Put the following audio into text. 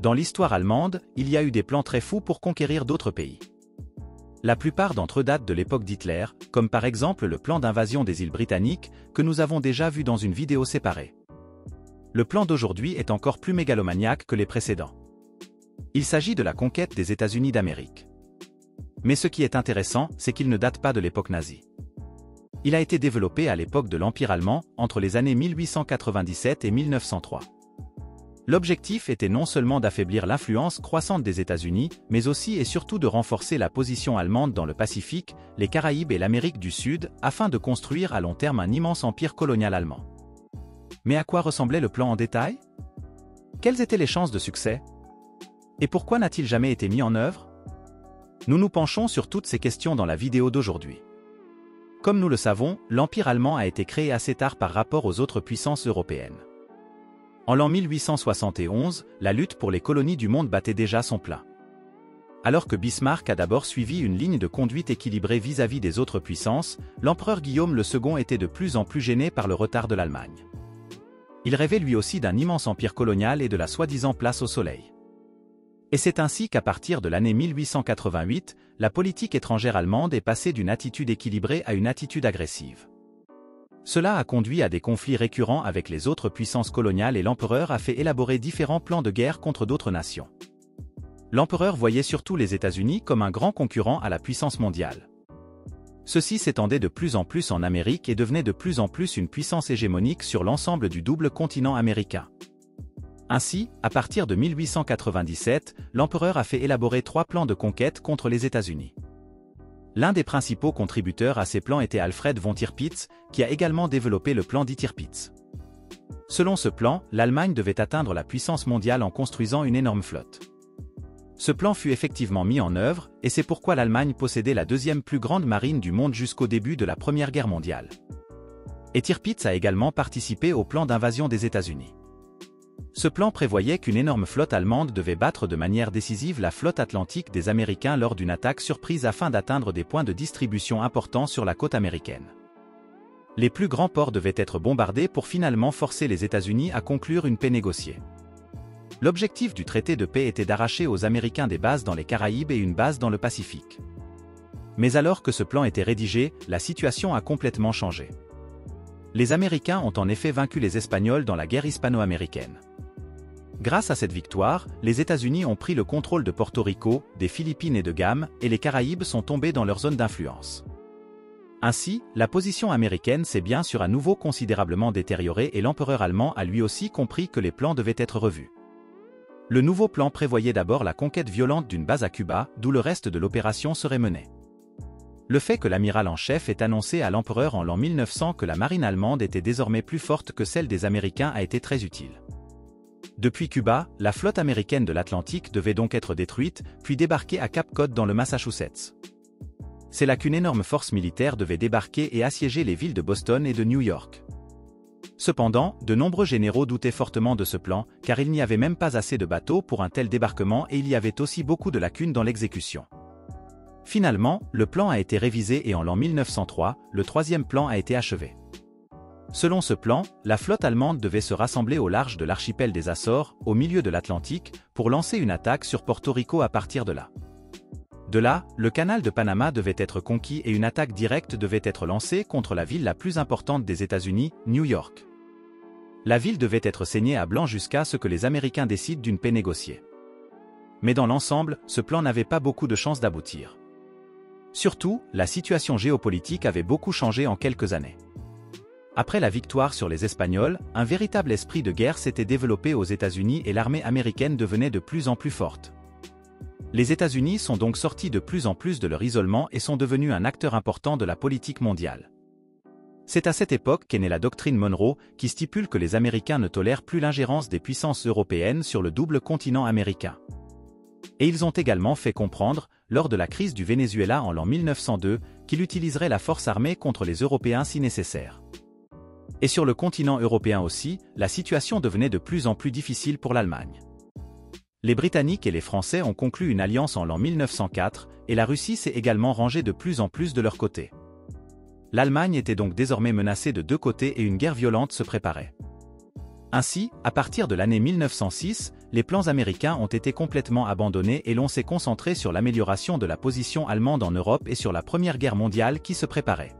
Dans l'histoire allemande, il y a eu des plans très fous pour conquérir d'autres pays. La plupart d'entre eux datent de l'époque d'Hitler, comme par exemple le plan d'invasion des îles britanniques, que nous avons déjà vu dans une vidéo séparée. Le plan d'aujourd'hui est encore plus mégalomaniaque que les précédents. Il s'agit de la conquête des États-Unis d'Amérique. Mais ce qui est intéressant, c'est qu'il ne date pas de l'époque nazie. Il a été développé à l'époque de l'Empire allemand, entre les années 1897 et 1903. L'objectif était non seulement d'affaiblir l'influence croissante des États-Unis, mais aussi et surtout de renforcer la position allemande dans le Pacifique, les Caraïbes et l'Amérique du Sud, afin de construire à long terme un immense empire colonial allemand. Mais à quoi ressemblait le plan en détail? Quelles étaient les chances de succès? Et pourquoi n'a-t-il jamais été mis en œuvre? Nous nous penchons sur toutes ces questions dans la vidéo d'aujourd'hui. Comme nous le savons, l'Empire allemand a été créé assez tard par rapport aux autres puissances européennes. En l'an 1871, la lutte pour les colonies du monde battait déjà son plein. Alors que Bismarck a d'abord suivi une ligne de conduite équilibrée vis-à-vis des autres puissances, l'empereur Guillaume II était de plus en plus gêné par le retard de l'Allemagne. Il rêvait lui aussi d'un immense empire colonial et de la soi-disant place au soleil. Et c'est ainsi qu'à partir de l'année 1888, la politique étrangère allemande est passée d'une attitude équilibrée à une attitude agressive. Cela a conduit à des conflits récurrents avec les autres puissances coloniales et l'empereur a fait élaborer différents plans de guerre contre d'autres nations. L'empereur voyait surtout les États-Unis comme un grand concurrent à la puissance mondiale. Ceux-ci s'étendaient de plus en plus en Amérique et devenaient de plus en plus une puissance hégémonique sur l'ensemble du double continent américain. Ainsi, à partir de 1897, l'empereur a fait élaborer 3 plans de conquête contre les États-Unis. L'un des principaux contributeurs à ces plans était Alfred von Tirpitz, qui a également développé le plan dit Tirpitz. Selon ce plan, l'Allemagne devait atteindre la puissance mondiale en construisant une énorme flotte. Ce plan fut effectivement mis en œuvre, et c'est pourquoi l'Allemagne possédait la deuxième plus grande marine du monde jusqu'au début de la Première Guerre mondiale. Et Tirpitz a également participé au plan d'invasion des États-Unis. Ce plan prévoyait qu'une énorme flotte allemande devait battre de manière décisive la flotte atlantique des Américains lors d'une attaque surprise afin d'atteindre des points de distribution importants sur la côte américaine. Les plus grands ports devaient être bombardés pour finalement forcer les États-Unis à conclure une paix négociée. L'objectif du traité de paix était d'arracher aux Américains des bases dans les Caraïbes et une base dans le Pacifique. Mais alors que ce plan était rédigé, la situation a complètement changé. Les Américains ont en effet vaincu les Espagnols dans la guerre hispano-américaine. Grâce à cette victoire, les États-Unis ont pris le contrôle de Porto Rico, des Philippines et de Guam, et les Caraïbes sont tombés dans leur zone d'influence. Ainsi, la position américaine s'est bien sûr à nouveau considérablement détériorée et l'empereur allemand a lui aussi compris que les plans devaient être revus. Le nouveau plan prévoyait d'abord la conquête violente d'une base à Cuba, d'où le reste de l'opération serait mené. Le fait que l'amiral en chef ait annoncé à l'empereur en l'an 1900 que la marine allemande était désormais plus forte que celle des Américains a été très utile. Depuis Cuba, la flotte américaine de l'Atlantique devait donc être détruite, puis débarquer à Cape Cod dans le Massachusetts. C'est là qu'une énorme force militaire devait débarquer et assiéger les villes de Boston et de New York. Cependant, de nombreux généraux doutaient fortement de ce plan, car il n'y avait même pas assez de bateaux pour un tel débarquement et il y avait aussi beaucoup de lacunes dans l'exécution. Finalement, le plan a été révisé et en l'an 1903, le 3e plan a été achevé. Selon ce plan, la flotte allemande devait se rassembler au large de l'archipel des Açores, au milieu de l'Atlantique, pour lancer une attaque sur Porto Rico à partir de là. De là, le canal de Panama devait être conquis et une attaque directe devait être lancée contre la ville la plus importante des États-Unis, New York. La ville devait être saignée à blanc jusqu'à ce que les Américains décident d'une paix négociée. Mais dans l'ensemble, ce plan n'avait pas beaucoup de chances d'aboutir. Surtout, la situation géopolitique avait beaucoup changé en quelques années. Après la victoire sur les Espagnols, un véritable esprit de guerre s'était développé aux États-Unis et l'armée américaine devenait de plus en plus forte. Les États-Unis sont donc sortis de plus en plus de leur isolement et sont devenus un acteur important de la politique mondiale. C'est à cette époque qu'est née la doctrine Monroe, qui stipule que les Américains ne tolèrent plus l'ingérence des puissances européennes sur le double continent américain. Et ils ont également fait comprendre, lors de la crise du Venezuela en l'an 1902, qu'il utiliserait la force armée contre les Européens si nécessaire. Et sur le continent européen aussi, la situation devenait de plus en plus difficile pour l'Allemagne. Les Britanniques et les Français ont conclu une alliance en l'an 1904, et la Russie s'est également rangée de plus en plus de leur côté. L'Allemagne était donc désormais menacée de deux côtés et une guerre violente se préparait. Ainsi, à partir de l'année 1906, les plans américains ont été complètement abandonnés et l'on s'est concentré sur l'amélioration de la position allemande en Europe et sur la Première Guerre mondiale qui se préparait.